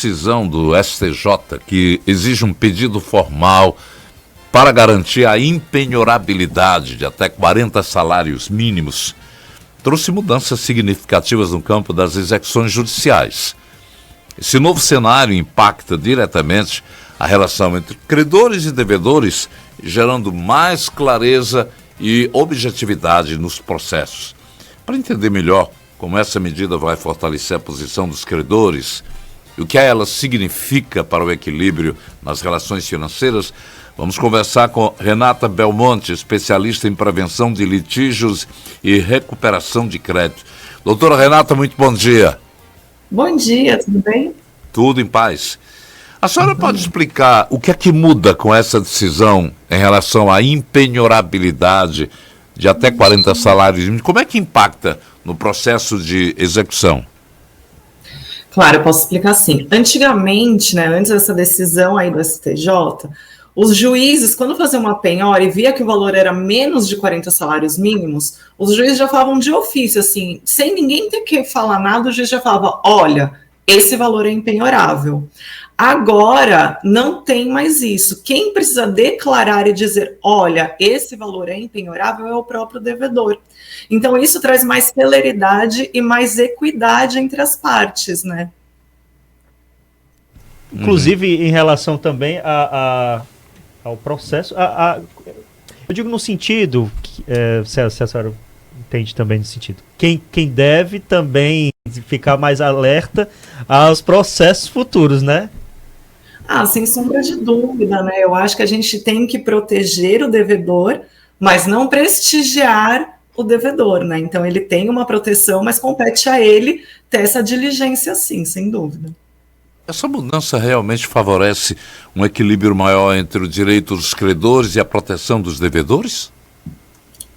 decisão do STJ que exige um pedido formal para garantir a impenhorabilidade de até 40 salários mínimos, trouxe mudanças significativas no campo das execuções judiciais. Esse novo cenário impacta diretamente a relação entre credores e devedores, gerando mais clareza e objetividade nos processos. Para entender melhor como essa medida vai fortalecer a posição dos credores e o que ela significa para o equilíbrio nas relações financeiras, vamos conversar com Renata Belmonte, especialista em prevenção de litígios e recuperação de crédito. Doutora Renata, muito bom dia. Bom dia, tudo bem? Tudo em paz. A senhora pode explicar o que é que muda com essa decisão em relação à impenhorabilidade de até 40 salários mínimos? Como é que impacta no processo de execução? Claro, eu posso explicar assim. Antigamente, antes dessa decisão aí do STJ, os juízes, quando faziam uma penhora e via que o valor era menos de 40 salários mínimos, os juízes já falavam de ofício, assim, sem ninguém ter que falar nada, o juiz já falava, olha, esse valor é impenhorável. Agora, não tem mais isso. Quem precisa declarar e dizer, olha, esse valor é impenhorável, é o próprio devedor. Então, isso traz mais celeridade e mais equidade entre as partes, né? Inclusive, em relação também ao processo, eu digo no sentido, se a senhora entende também no sentido, quem deve também ficar mais alerta aos processos futuros, né? Sem sombra de dúvida, né? Eu acho que a gente tem que proteger o devedor, mas não prestigiar o devedor, né? Então ele tem uma proteção, mas compete a ele ter essa diligência, sim, sem dúvida. Essa mudança realmente favorece um equilíbrio maior entre o direito dos credores e a proteção dos devedores?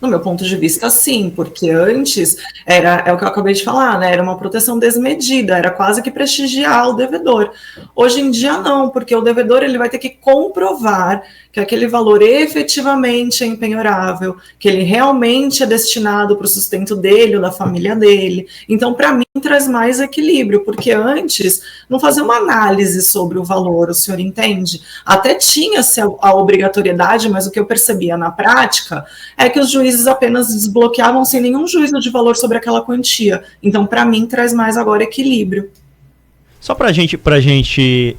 No meu ponto de vista, sim, porque antes é o que eu acabei de falar, né? Era uma proteção desmedida, era quase que prestigiar o devedor. Hoje em dia não, porque o devedor ele vai ter que comprovar que aquele valor efetivamente é impenhorável, que ele realmente é destinado para o sustento dele ou da família dele. Então, para mim, traz mais equilíbrio, porque antes não fazia uma análise sobre o valor, o senhor entende? Até tinha-se a obrigatoriedade, mas o que eu percebia na prática é que os juízes apenas desbloqueavam sem nenhum juízo de valor sobre aquela quantia. Então, para mim, traz mais agora equilíbrio. Só para a gente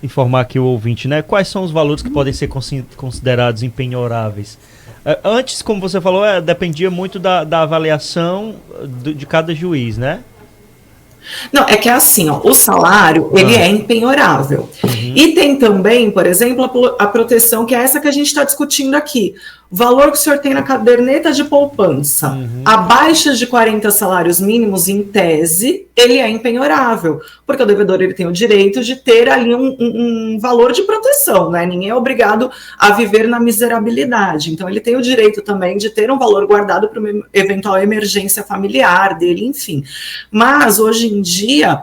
informar aqui o ouvinte, né? Quais são os valores que podem ser considerados impenhoráveis? Antes, como você falou, dependia muito da avaliação de cada juiz, né? Não, é que é assim, ó, o salário, ele é impenhorável. E tem também, por exemplo, a proteção, que é essa que a gente está discutindo aqui. O valor que o senhor tem na caderneta de poupança, abaixo de 40 salários mínimos, em tese, ele é impenhorável, porque o devedor ele tem o direito de ter ali um valor de proteção, né? Ninguém é obrigado a viver na miserabilidade. Então, ele tem o direito também de ter um valor guardado para uma eventual emergência familiar dele, enfim. Mas, hoje em dia,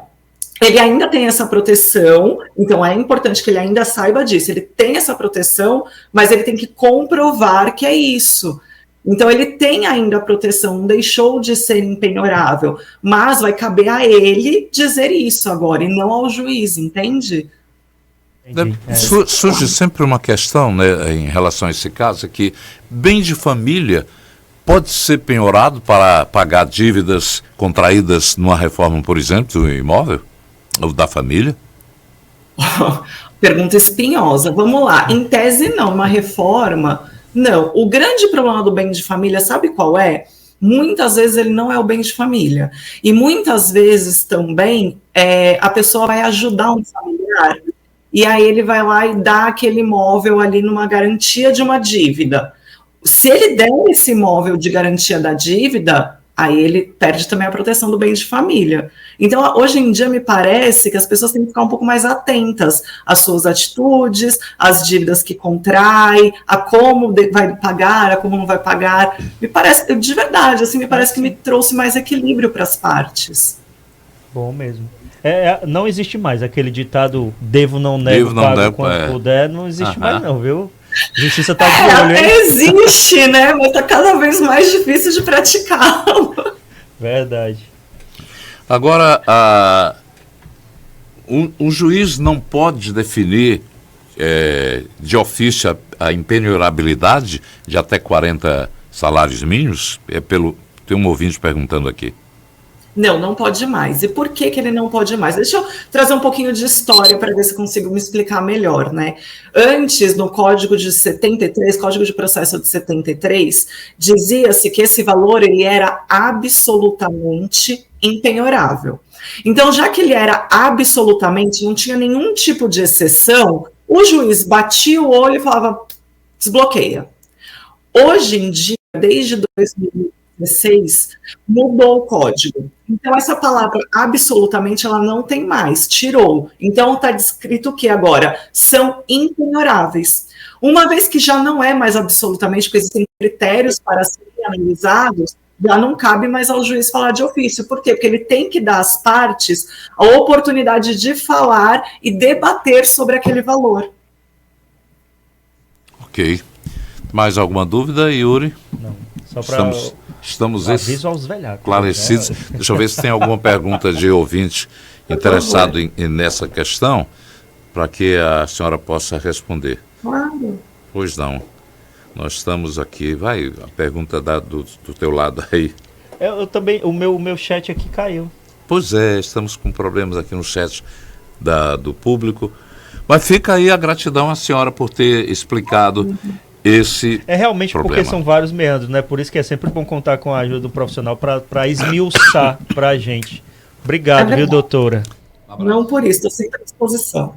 ele ainda tem essa proteção, então é importante que ele ainda saiba disso. Ele tem essa proteção, mas ele tem que comprovar que é isso. Então ele tem ainda a proteção, não deixou de ser impenhorável, mas vai caber a ele dizer isso agora, e não ao juiz, entende? Surge sempre uma questão, né, em relação a esse caso, que bem de família pode ser penhorado para pagar dívidas contraídas numa reforma, por exemplo, do imóvel? Ou da família? Pergunta espinhosa. Vamos lá. Em tese, não. Uma reforma, não. O grande problema do bem de família, sabe qual é? Muitas vezes ele não é o bem de família. E muitas vezes também a pessoa vai ajudar um familiar e aí ele vai lá e dá aquele imóvel ali numa garantia de uma dívida. Se ele der esse imóvel de garantia da dívida, aí ele perde também a proteção do bem de família. Então, hoje em dia, me parece que as pessoas têm que ficar um pouco mais atentas às suas atitudes, às dívidas que contrai, a como vai pagar, a como não vai pagar. Me parece, de verdade, assim, me parece que me trouxe mais equilíbrio para as partes. Bom mesmo. Não existe mais aquele ditado, devo não nego, pago quando puder, não existe mais não, viu? A justiça está de olho, hein? Existe, né? Mas está cada vez mais difícil de praticá-lo. Verdade. Agora, O juiz não pode definir de ofício a impenhorabilidade de até 40 salários mínimos? Tem um ouvinte perguntando aqui. Não, não pode mais. E por que ele não pode mais? Deixa eu trazer um pouquinho de história para ver se consigo me explicar melhor, né? Antes, no Código de 73, Código de Processo de 73, dizia-se que esse valor ele era absolutamente impenhorável. Então, já que ele era absolutamente, não tinha nenhum tipo de exceção, o juiz batia o olho e falava, desbloqueia. Hoje em dia, desde 2016, mudou o código. Então, essa palavra absolutamente, ela não tem mais, tirou. Então, está descrito que agora são impenhoráveis. Uma vez que já não é mais absolutamente, porque existem critérios para serem analisados, já não cabe mais ao juiz falar de ofício. Por quê? Porque ele tem que dar às partes a oportunidade de falar e debater sobre aquele valor. Ok. Mais alguma dúvida, Yuri? Não, só para... Estamos aviso aos velhacos. esclarecidos. Né? Deixa eu ver se tem alguma pergunta de ouvinte interessado nessa questão, para que a senhora possa responder. Claro. Pois não. Nós estamos aqui. Vai, a pergunta do teu lado aí. Eu também, o meu chat aqui caiu. Pois é, estamos com problemas aqui no chat do público. Mas fica aí a gratidão à senhora por ter explicado esse realmente problema. Porque são vários meandros, né? Por isso que é sempre bom contar com a ajuda do profissional para esmiuçar para a gente. Obrigado, viu, doutora? Não por isso, estou sempre à disposição.